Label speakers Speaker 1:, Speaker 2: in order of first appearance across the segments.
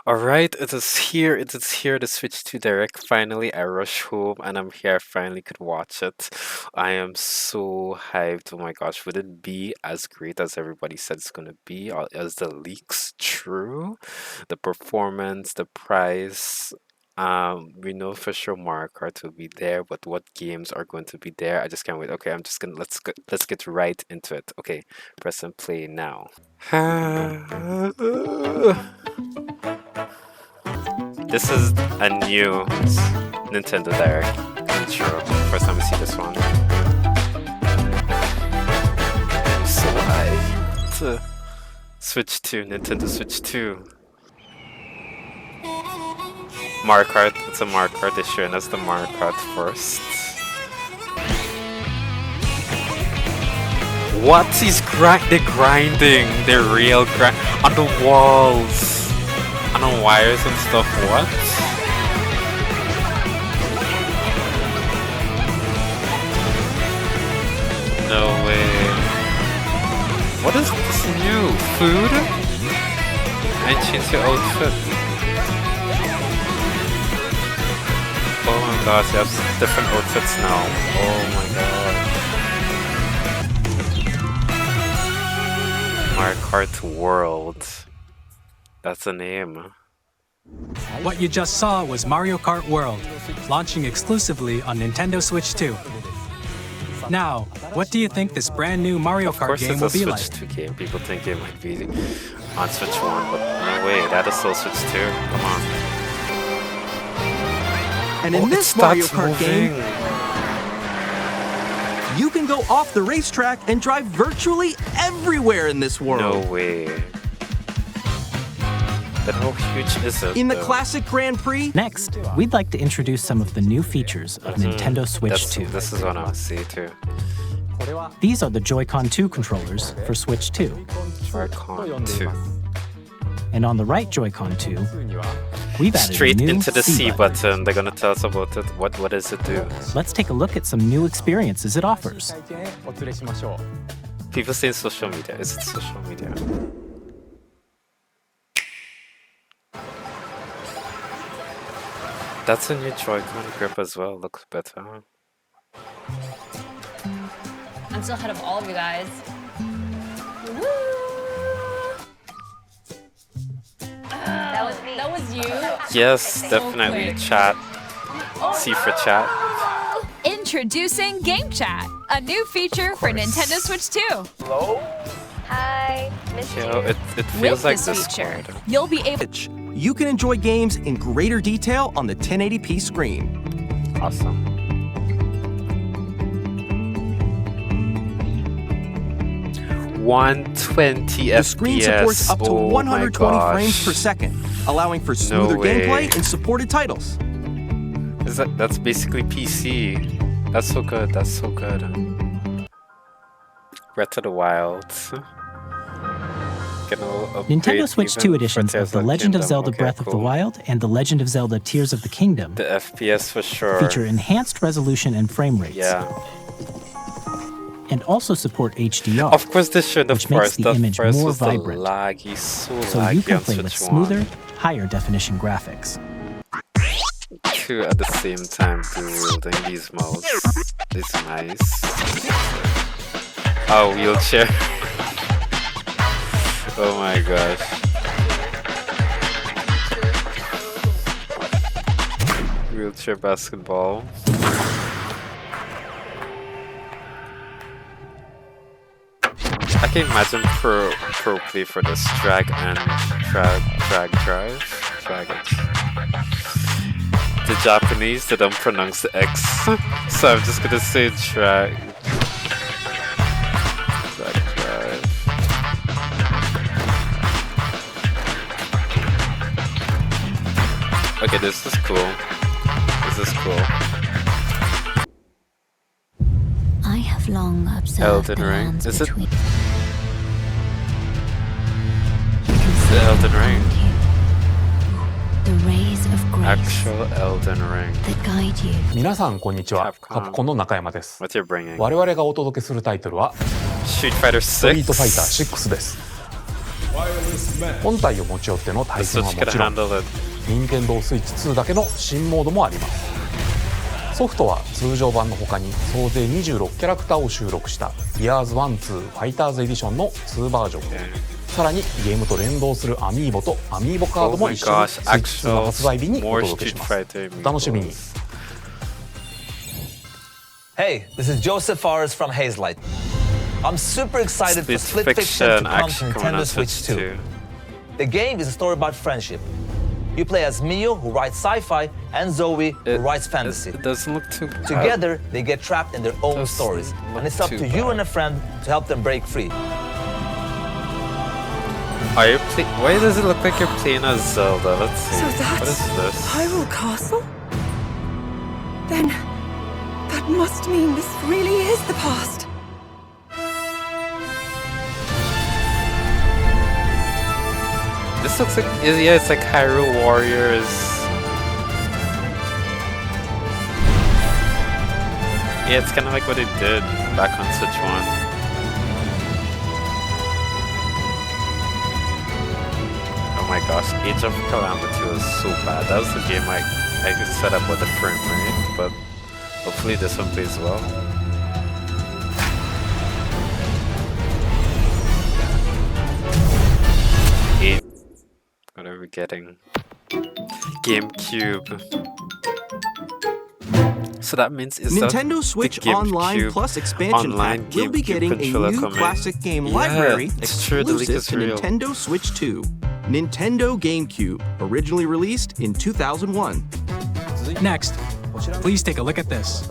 Speaker 1: Alright, it is here. It is here. The Switch 2 Direct. Finally, I rushed home and I'm here. I finally could watch it. I am so hyped. Oh my gosh, would it be as great as everybody said it's gonna be? Or is the leaks true? The performance, the price. We know for sure Mario Kart will be there, but what games are going to be there? I just can't wait. Okay, I'm just gonna let's get right into it. Okay, press and play now. This is a new Nintendo Direct intro. First time we see this one. I'm so hyped. Switch 2, Nintendo Switch 2. Mario Kart, it's a Mario Kart. They're showing us the Mario Kart first. What? They're grinding. They're real on the walls. And on wires and stuff. What? No way. What is this new? Food? And change your outfit. Oh my gosh, you have different outfits now. Oh my god. Mario Kart World. That's the name.
Speaker 2: What you just saw was Mario Kart World, launching exclusively on Nintendo Switch 2. Now, what do you think this brand new Mario Kart game will be like?
Speaker 1: Of course it's a Switch 2 game. People think it might be on Switch 1, but no way, that is still Switch 2. Come on.
Speaker 3: And in this Mario Kart game, you can go off the racetrack and drive virtually everywhere in this world.
Speaker 1: No way. But how huge is it?
Speaker 3: In the classic Grand Prix.
Speaker 4: Next, we'd like to introduce some of the new features of Nintendo Switch 2.
Speaker 1: This is what I see too.
Speaker 4: These are the Joy-Con 2 controllers for Switch 2.
Speaker 1: Joy-Con 2.
Speaker 4: And on the right Joy-Con 2, we've added
Speaker 1: straight
Speaker 4: a new
Speaker 1: into the C
Speaker 4: button.
Speaker 1: button. They're gonna tell us about it. What does it do?
Speaker 4: Let's take a look at some new experiences it offers.
Speaker 1: People say social media. Is it social media? That's a new Joy-Con grip as well. Looks better.
Speaker 5: I'm still ahead of all of you guys. That was you?
Speaker 1: Yes, definitely.
Speaker 5: Quick.
Speaker 1: Chat. C for chat.
Speaker 6: Introducing Game Chat, a new feature for Nintendo Switch 2.
Speaker 5: Hello? Hi, missed you.
Speaker 1: It feels
Speaker 6: With
Speaker 1: like
Speaker 6: this feature,
Speaker 1: Discord.
Speaker 6: you'll be able
Speaker 3: You can enjoy games in greater detail on the 1080p screen.
Speaker 1: Awesome. .120
Speaker 3: The screen supports up to 120 frames per second, allowing for smoother gameplay and supported titles.
Speaker 1: That's basically PC. That's so good. That's so good. Breath of the Wild.
Speaker 4: Nintendo Switch 2 editions of The Legend of Zelda Breath of the Wild and The Legend of Zelda Tears of the Kingdom
Speaker 1: The FPS for sure.
Speaker 4: feature enhanced resolution and frame rates.
Speaker 1: Yeah.
Speaker 4: And also support HDR.
Speaker 1: Of course they should, of
Speaker 4: which makes
Speaker 1: course.
Speaker 4: the
Speaker 1: The
Speaker 4: image
Speaker 1: first
Speaker 4: more
Speaker 1: was the
Speaker 4: vibrant.
Speaker 1: laggy, so
Speaker 4: So you
Speaker 1: laggy
Speaker 4: can
Speaker 1: on
Speaker 4: play with
Speaker 1: Switch
Speaker 4: smoother,
Speaker 1: 1.
Speaker 4: higher definition graphics.
Speaker 1: Two at the same time wielding these modes. It's nice. Oh, wheelchair. Oh my gosh. Wheelchair basketball. I can imagine pro play for this drag and drag it. The Japanese, they don't pronounce the X, so I'm just gonna say drag drive. Okay, this is cool. This is cool.
Speaker 7: I have long observed
Speaker 1: Elden
Speaker 7: the
Speaker 1: Ring.
Speaker 7: lands
Speaker 1: Is it
Speaker 7: between.
Speaker 1: the Elden Ring?
Speaker 7: The rays of grace
Speaker 1: Actual Elden Ring.
Speaker 7: that guide you.
Speaker 8: 皆さんこんにちは。
Speaker 1: Capcom
Speaker 8: カプコンの中山です。
Speaker 1: What you're bringing?
Speaker 8: 我々がお届けするタイトルは
Speaker 1: Street Fighter
Speaker 8: ストリートファイタ
Speaker 1: 6.
Speaker 8: ー6です。本体を持ち寄っての対
Speaker 1: The
Speaker 8: 戦は
Speaker 1: Switch
Speaker 8: も
Speaker 1: could
Speaker 8: ちろん
Speaker 1: handle it.
Speaker 8: Nintendo Switch 2だけの新モードもあります。ソフトは通常版の他に総勢26キャラクターを収録した Years 1-2 Fighters Edition の2バージョン、さらにゲームと連動するアミーボとアミーボカードも一緒に Switch 2の発売日にお届けします。お楽しみに。
Speaker 9: Hey, this is Joseph Fares from Hazelight. I'm super excited for Split Fiction to come to Nintendo Switch 2. The game is a story about friendship. You play as Mio, who writes sci-fi, and Zoe, who writes fantasy.
Speaker 1: It doesn't look too bad.
Speaker 9: Together, they get trapped in their own stories, and it's up to you and a friend to help them break free.
Speaker 1: Are you why does it look like you're playing as Zelda? Let's see.
Speaker 10: So
Speaker 1: What is
Speaker 10: that's
Speaker 1: this?
Speaker 10: Hyrule Castle? Then that must mean this really is the past.
Speaker 1: This looks like, yeah, it's like Hyrule Warriors. Yeah, it's kind of like what it did back on Switch 1. Oh my gosh, Age of Calamity was so bad. That was the game I could set up with a frame rate, but hopefully this one plays well. What are we getting? GameCube. So that means is
Speaker 3: Nintendo Switch Online Plus expansion pack will be getting a new classic game library exclusive to Nintendo Switch 2. Nintendo GameCube, originally released in 2001.
Speaker 2: Next, please take a look at this.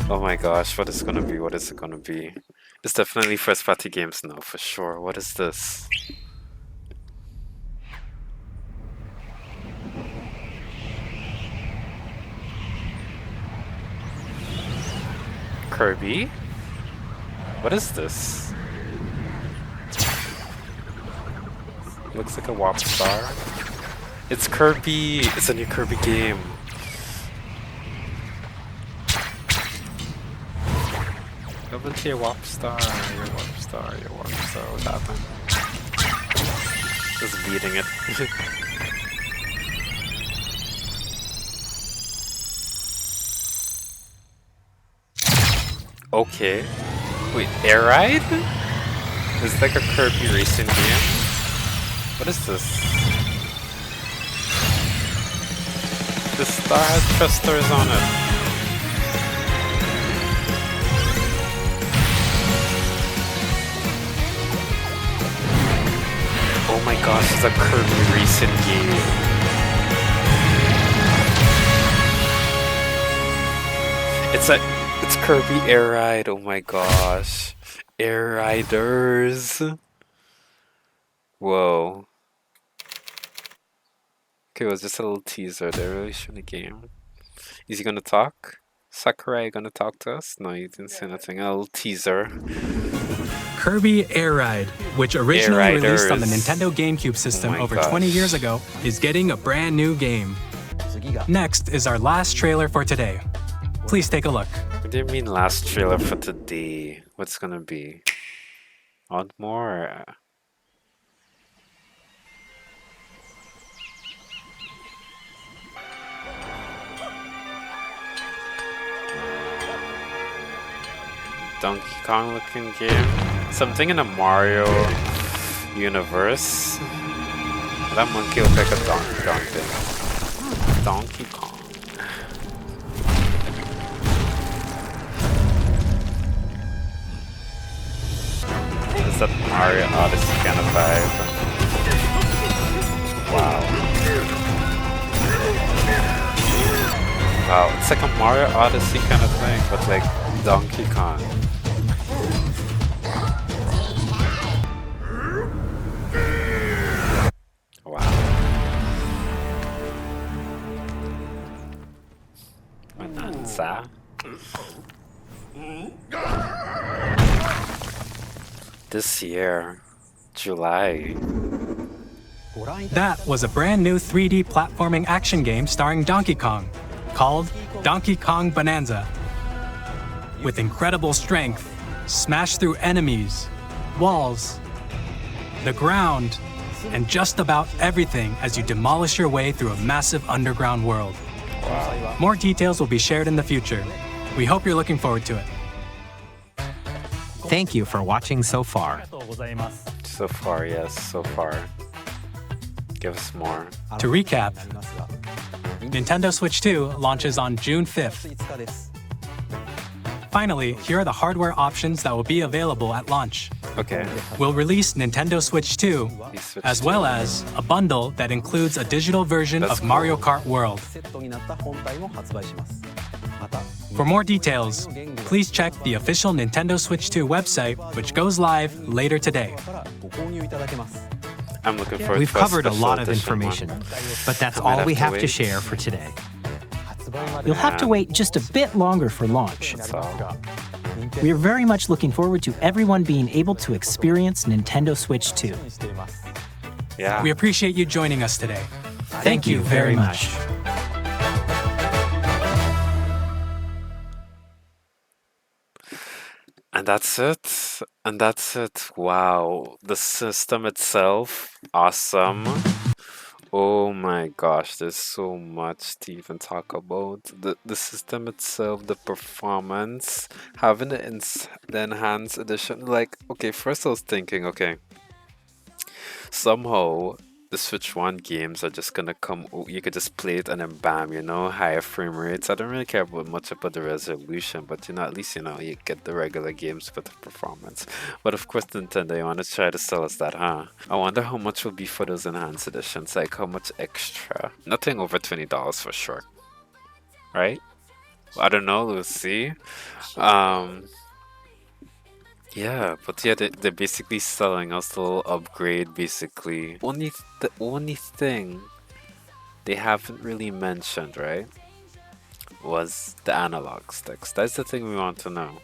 Speaker 1: Oh my gosh, what is it gonna be? What is it gonna be? It's definitely first party games now, for sure. What is this? Kirby? What is this? Looks like a Wop Star. It's Kirby! It's a new Kirby game. Over to your Wop Star, your Wop Star, your Wop Star. What happened? Just beating it. Okay. Wait, Air Ride? Is it like a Kirby racing game? What is this? This star has thrusters on it. Oh my gosh, it's a Kirby racing game. It's Kirby Air Ride, oh my gosh. Air Riders. Whoa. Okay, it was just a little teaser. They're really showing the game. Is he gonna talk? Sakurai gonna talk to us? No, he didn't say nothing. A little teaser.
Speaker 2: Kirby Air Ride, which originally released on the Nintendo GameCube system over 20 years ago, is getting a brand new game. Next is our last trailer for today. Please take a look.
Speaker 1: What do you mean last trailer for today? What's gonna be? Odd more? Donkey Kong looking game? Something in a Mario universe? That monkey looks like a donkey. Donkey Kong. Is that Mario Odyssey kind of vibe? Wow. Wow, it's like a Mario Odyssey kind of thing, but like Donkey Kong. Wow. Bonanza. This year, July.
Speaker 2: That was a brand new 3D platforming action game starring Donkey Kong, called Donkey Kong Bonanza. With incredible strength, smash through enemies, walls, the ground, and just about everything as you demolish your way through a massive underground world. More details will be shared in the future. We hope you're looking forward to it.
Speaker 11: Thank you for watching so far.
Speaker 1: So far, yes, so far. Give us more.
Speaker 2: To recap, Nintendo Switch 2 launches on June 5th. Finally, here are the hardware options that will be available at launch.
Speaker 1: Okay.
Speaker 2: We'll release Nintendo Switch 2, as well as a bundle that includes a digital version of Mario Kart World. For more details, please check the official Nintendo Switch 2 website, which goes live later today.
Speaker 1: I'm looking forward to
Speaker 11: We've covered a lot of
Speaker 1: edition
Speaker 11: information,
Speaker 1: one.
Speaker 11: but that's
Speaker 1: I might
Speaker 11: all we have to
Speaker 1: wait.
Speaker 11: share for today.
Speaker 4: You'll have to wait just a bit longer for launch.
Speaker 1: That's all.
Speaker 4: We are very much looking forward to everyone being able to experience Nintendo Switch 2.
Speaker 1: Yeah.
Speaker 2: We appreciate you joining us today.
Speaker 4: Thank you very much.
Speaker 1: And that's it. And that's it. Wow. The system itself, awesome. Oh my gosh, there's so much to even talk about. The system itself, the performance, having the enhanced edition. Like, okay, first I was thinking, okay, somehow the Switch 1 games are just gonna come, you could just play it and then bam, you know, higher frame rates. I don't really care much about the resolution, but you know, at least, you know, you get the regular games with the performance. But of course, Nintendo, you want to try to sell us that, huh? I wonder how much will be for those enhanced editions, like how much extra. Nothing over $20 for sure, right? I don't know, we'll see. Yeah, but yeah, they're basically selling us a little upgrade, basically. The only thing they haven't really mentioned, right, was the analog sticks. That's the thing we want to know.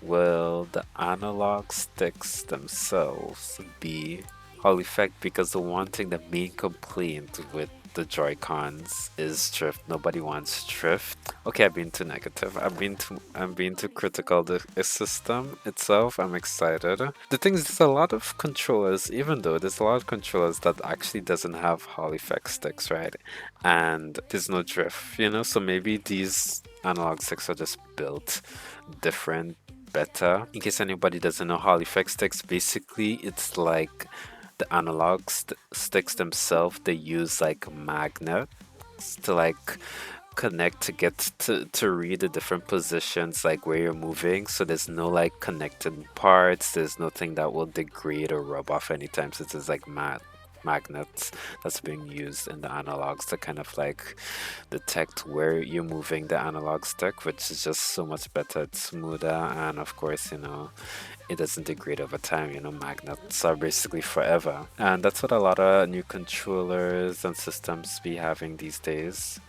Speaker 1: Will the analog sticks themselves be Hall effect? Because the one thing, the main complaint with the Joy-Cons is drift. Nobody wants drift. Okay, I've been too negative. I'm being too critical of the system itself. I'm excited. The thing is, there's a lot of controllers, even though there's a lot of controllers that actually doesn't have Hall effect sticks, right? And there's no drift, you know? So maybe these analog sticks are just built different, better. In case anybody doesn't know, Hall effect sticks, basically it's like the analog sticks themselves. They use like magnets to like connect to get to read the different positions, like where you're moving. So there's no like connected parts, there's nothing that will degrade or rub off anytime, since it's like magnets that's being used in the analogs to kind of like detect where you're moving the analog stick, which is just so much better. It's smoother, and of course, you know, it doesn't degrade over time. You know, magnets are basically forever, and that's what a lot of new controllers and systems be having these days.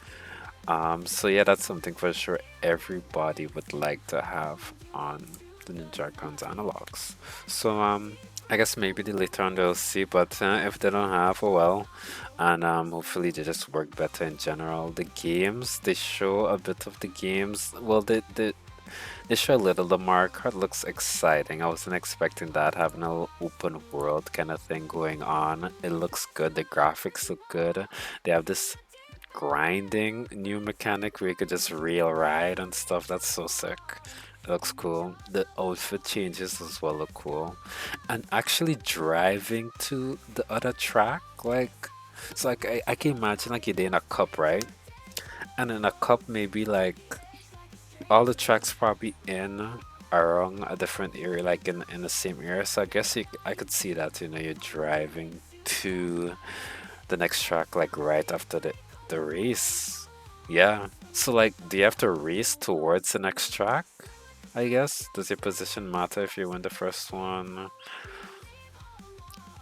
Speaker 1: So yeah, that's something for sure everybody would like to have on the Joy-Cons analogs. So I guess maybe later on they'll see, but if they don't have, oh well. And hopefully they just work better in general. The games, they show a bit of the games. Well, they show a little. The Mario Kart looks exciting. I wasn't expecting that, having a little open world kind of thing going on. It looks good. The graphics look good. They have this grinding new mechanic where you could just rail ride and stuff. That's so sick. It looks cool. The outfit changes as well look cool. And actually driving to the other track, like, it's like I can imagine like you're in a cup, right? And in a cup, maybe like all the tracks probably in around a different area, like in the same area. So I guess I could see that, you know, you're driving to the next track like right after the race. Yeah. So like, do you have to race towards the next track? I guess. Does your position matter if you win the first one?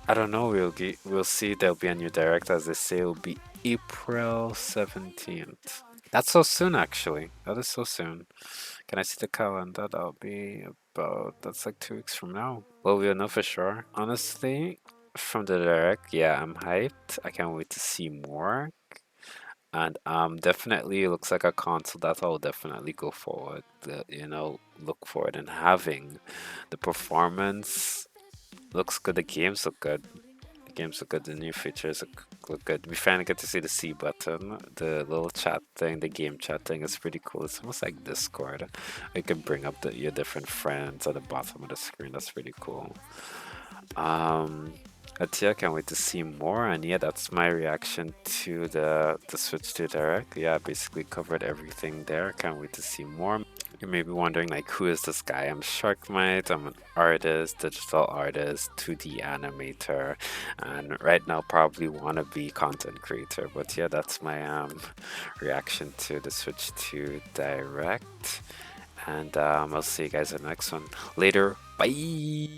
Speaker 1: I don't know. We'll see. There'll be a new direct, as they say. It'll be April 17th. That's so soon, actually. That is so soon. Can I see the calendar? That'll be that's like 2 weeks from now. Well, we'll know for sure. Honestly, from the direct, yeah, I'm hyped. I can't wait to see more. And definitely it looks like a console that I'll definitely go forward, you know, look forward and having. The performance looks good, the games look good. games look good. The new features look good. We finally get to see the C button, the little chat thing, the game chat thing is pretty cool. It's almost like Discord. You can bring up your different friends at the bottom of the screen. That's pretty cool. But yeah, can't wait to see more. And yeah, that's my reaction to the Switch 2 Direct. Yeah, basically covered everything there. Can't wait to see more. You may be wondering, like, who is this guy? I'm SHARK-TAKU. I'm an artist, digital artist, 2D animator, and right now probably wannabe content creator. But yeah, that's my reaction to the Switch 2 Direct. And I'll see you guys in the next one. Later. Bye!